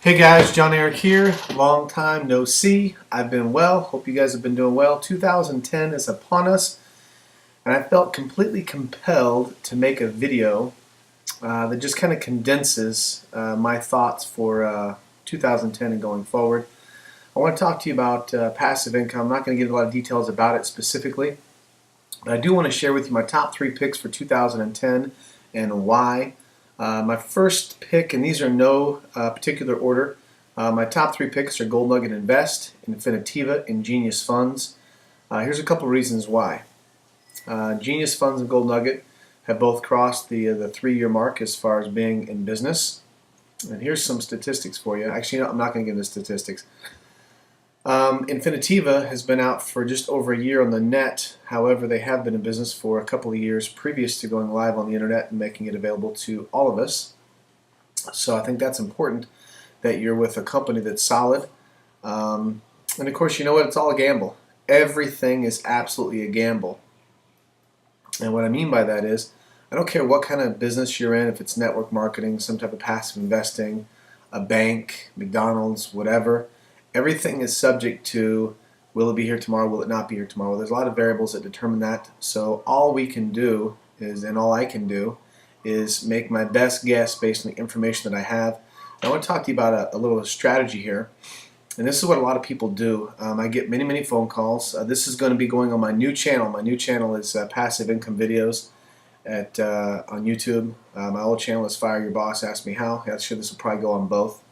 Hey guys, Johneric here. Long time no see. I've been well. Hope you guys have been doing well. 2010 is upon us, and I felt completely compelled to make a video that just kind of condenses my thoughts for 2010 and going forward. I want to talk to you about passive income. I'm not going to give a lot of details about it specifically, but I do want to share with you my top 3 picks for 2010 and why. My first pick, and these are in no particular order, my top 3 picks are Gold Nugget Invest, Infinitiva, and Genius Funds. Here's a couple reasons why. Genius Funds and Gold Nugget have both crossed the 3-year mark as far as being in business. And here's some statistics for you. Actually, no, I'm not going to give the statistics. Infinitiva has been out for just over a year on the net. However, they have been in business for a couple of years previous to going live on the internet and making it available to all of us. So I think that's important that you're with a company that's solid. And of course, you know what? It's all a gamble. Everything is absolutely a gamble. And what I mean by that is, I don't care what kind of business you're in, if it's network marketing, some type of passive investing, a bank, McDonald's, whatever. Everything is subject to, will it be here tomorrow, will it not be here tomorrow? There's a lot of variables that determine that. So all we can do is, and all I can do, is make my best guess based on the information that I have. I want to talk to you about a little strategy here. And this is what a lot of people do. I get many phone calls. This is going to be going on my new channel. My new channel is Passive Income Videos on YouTube. My old channel is FireYourBossAskMeHow. I'm sure this will probably go on both.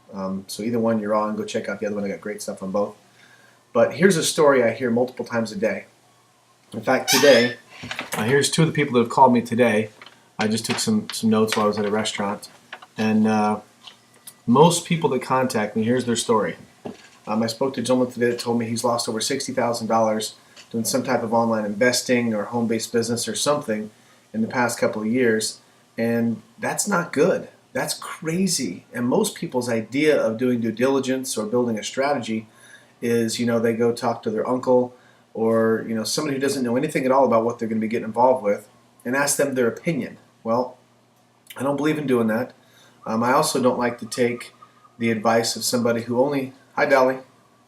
So either one you're on, go check out the other one. I got great stuff on both. But here's a story I hear multiple times a day. In fact, today, here's 2 of the people that have called me today. I just took some notes while I was at a restaurant. And most people that contact me, here's their story. I spoke to a gentleman today that told me he's lost over $60,000 doing some type of online investing or home-based business or something in the past couple of years. And that's not good. That's crazy. And most people's idea of doing due diligence or building a strategy is, they go talk to their uncle or, somebody who doesn't know anything at all about what they're going to be getting involved with and ask them their opinion. Well, I don't believe in doing that. I also don't like to take the advice of somebody who only, hi Dolly.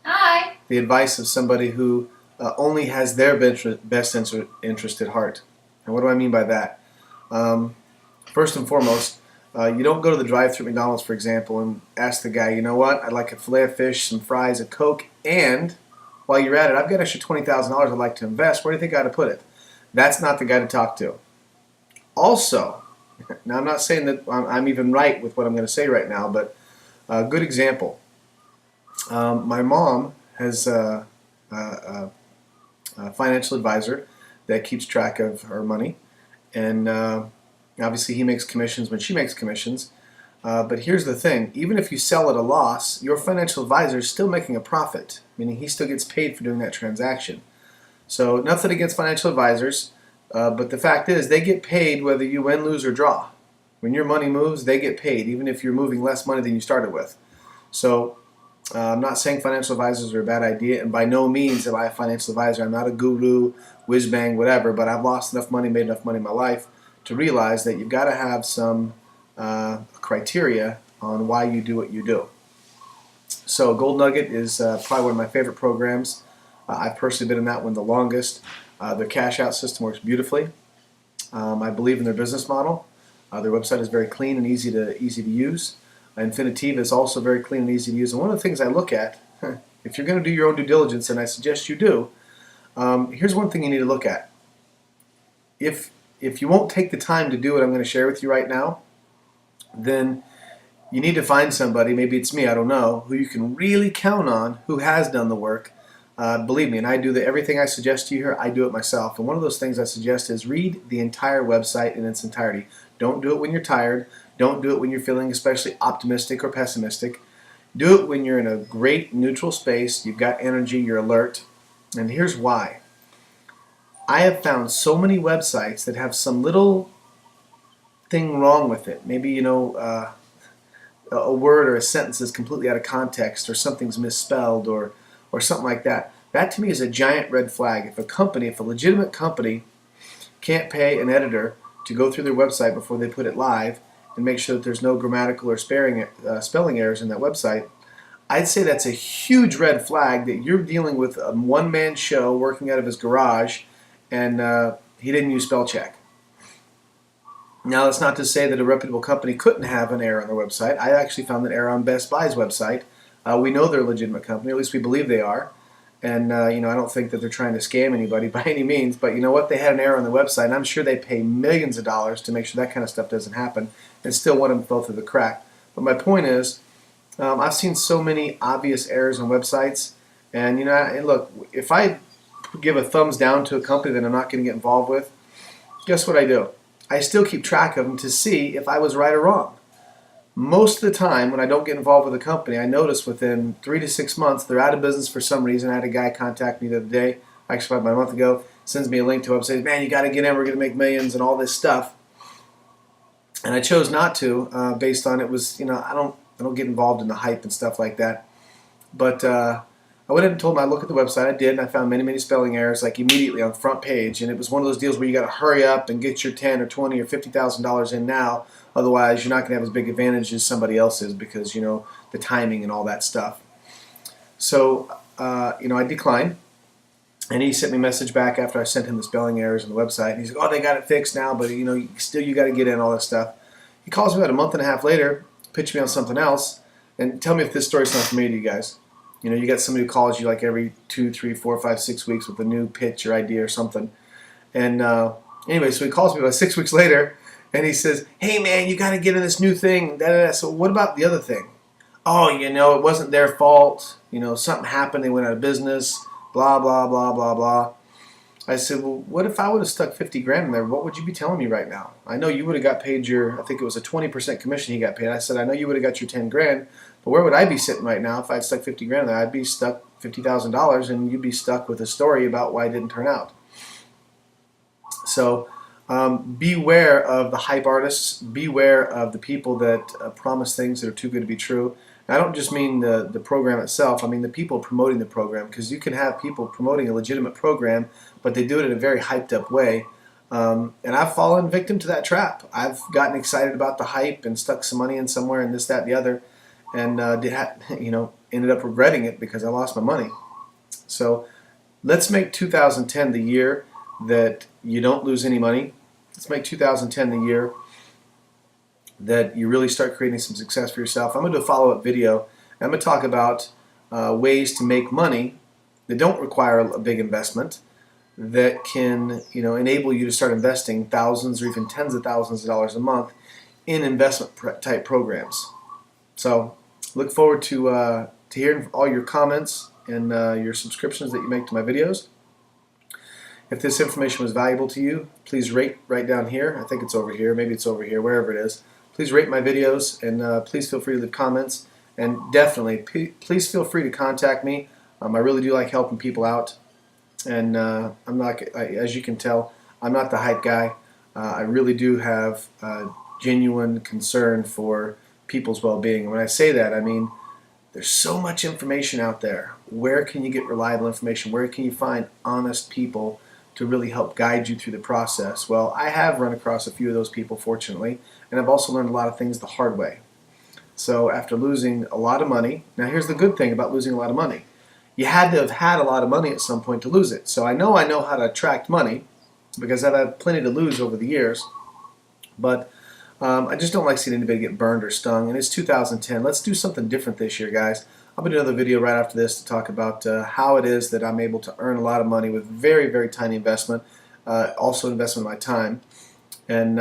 Hi. The advice of somebody who only has their best interest at heart. And what do I mean by that? First and foremost, you don't go to the drive-thru at McDonald's, for example, and ask the guy, you know what, I'd like a filet of fish, some fries, a Coke, and while you're at it, I've got extra $20,000 I'd like to invest. Where do you think I ought to put it? That's not the guy to talk to. Also, now I'm not saying that I'm even right with what I'm going to say right now, but a good example. My mom has a financial advisor that keeps track of her money, and obviously he makes commissions when she makes commissions. But here's the thing, even if you sell at a loss, your financial advisor is still making a profit, meaning he still gets paid for doing that transaction. So nothing against financial advisors, but the fact is they get paid whether you win, lose, or draw. When your money moves, they get paid, even if you're moving less money than you started with. So I'm not saying financial advisors are a bad idea, and by no means am I a financial advisor. I'm not a guru, whiz-bang, whatever, but I've lost enough money, made enough money in my life to realize that you've got to have some criteria on why you do what you do. So Gold Nugget is probably one of my favorite programs. I've personally been in that one the longest. Their cash out system works beautifully. I believe in their business model. Their website is very clean and easy to use. Infinitiva is also very clean and easy to use. And one of the things I look at, if you're going to do your own due diligence, and I suggest you do, here's one thing you need to look at. If you won't take the time to do what I'm going to share with you right now, then you need to find somebody, maybe it's me, I don't know, who you can really count on, who has done the work. Believe me, and I do everything I suggest to you here, I do it myself. And one of those things I suggest is read the entire website in its entirety. Don't do it when you're tired. Don't do it when you're feeling especially optimistic or pessimistic. Do it when you're in a great neutral space, you've got energy, you're alert. And here's why. I have found so many websites that have some little thing wrong with it. Maybe, a word or a sentence is completely out of context, or something's misspelled, or something like that. That to me is a giant red flag. If a legitimate company can't pay an editor to go through their website before they put it live and make sure that there's no grammatical or spelling errors in that website, I'd say that's a huge red flag that you're dealing with a one-man show working out of his garage, and he didn't use spell check. Now, that's not to say that a reputable company couldn't have an error on their website. I actually found an error on Best Buy's website. We know they're a legitimate company, or at least we believe they are. And I don't think that they're trying to scam anybody by any means. But you know what? They had an error on the website, and I'm sure they pay millions of dollars to make sure that kind of stuff doesn't happen. And still, one of them fell through the crack. But my point is, I've seen so many obvious errors on websites. And look, if I give a thumbs down to a company that I'm not going to get involved with, guess what I do? I still keep track of them to see if I was right or wrong. Most of the time, when I don't get involved with a company, I notice within 3 to 6 months they're out of business for some reason. I had a guy contact me the other day, actually about a month ago, sends me a link to a website, man, you got to get in, we're going to make millions and all this stuff. And I chose not to, based on it was, I don't get involved in the hype and stuff like that. But I went ahead and told him I'd look at the website. I did, and I found many, many spelling errors, like immediately on the front page. And it was one of those deals where you got to hurry up and get your $10 or $20 or $50,000 in now. Otherwise, you're not going to have as big advantage as somebody else is because, the timing and all that stuff. So, I declined. And he sent me a message back after I sent him the spelling errors on the website. And he's like, oh, they got it fixed now, but, still you got to get in all that stuff. He calls me about a month and a half later, pitch me on something else, and tell me if this story's not familiar to you guys. You got somebody who calls you like every 2, 3, 4, 5, 6 weeks with a new pitch or idea or something. And anyway, so he calls me about 6 weeks later, and he says, hey, man, you got to get in this new thing. Da, da, da. So what about the other thing? Oh, it wasn't their fault. Something happened. They went out of business. Blah, blah, blah, blah, blah. I said, well, what if I would have stuck 50 grand in there? What would you be telling me right now? I know you would have got paid I think it was a 20% commission he got paid. I said, I know you would have got your 10 grand, but where would I be sitting right now if I'd stuck 50 grand in there? I'd be stuck $50,000, and you'd be stuck with a story about why it didn't turn out. So beware of the hype artists. Beware of the people that promise things that are too good to be true. And I don't just mean the program itself. I mean the people promoting the program, because you can have people promoting a legitimate program, but they do it in a very hyped up way. And I've fallen victim to that trap. I've gotten excited about the hype and stuck some money in somewhere and this, that, and the other, and ended up regretting it because I lost my money. So let's make 2010 the year that you don't lose any money. Let's make 2010 the year that you really start creating some success for yourself. I'm going to do a follow-up video. I'm going to talk about ways to make money that don't require a big investment, that can enable you to start investing thousands or even tens of thousands of dollars a month in investment type programs. So look forward to hearing all your comments and your subscriptions that you make to my videos. If this information was valuable to you, please rate right down here. I think it's over here. Maybe it's over here, wherever it is. Please rate my videos, and please feel free to leave comments. And definitely, please feel free to contact me. I really do like helping people out. And I'm not, as you can tell, I'm not the hype guy. I really do have genuine concern for people's well-being. And when I say that, I mean there's so much information out there. Where can you get reliable information? Where can you find honest people to really help guide you through the process? Well, I have run across a few of those people, fortunately, and I've also learned a lot of things the hard way. So after losing a lot of money, now here's the good thing about losing a lot of money. You had to have had a lot of money at some point to lose it. So I know how to attract money because I've had plenty to lose over the years. But I just don't like seeing anybody get burned or stung. And it's 2010. Let's do something different this year, guys. I'm going to do another video right after this to talk about how it is that I'm able to earn a lot of money with very, very tiny investment, also investment of my time, and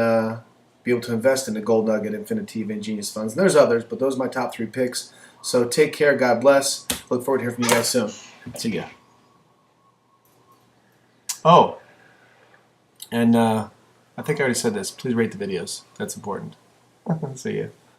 be able to invest in the Gold Nugget, Infinitive, and Genius funds. And there's others, but those are my top 3 picks. So take care. God bless. Look forward to hearing from you guys soon. See ya. Oh, and I think I already said this. Please rate the videos. That's important. See ya.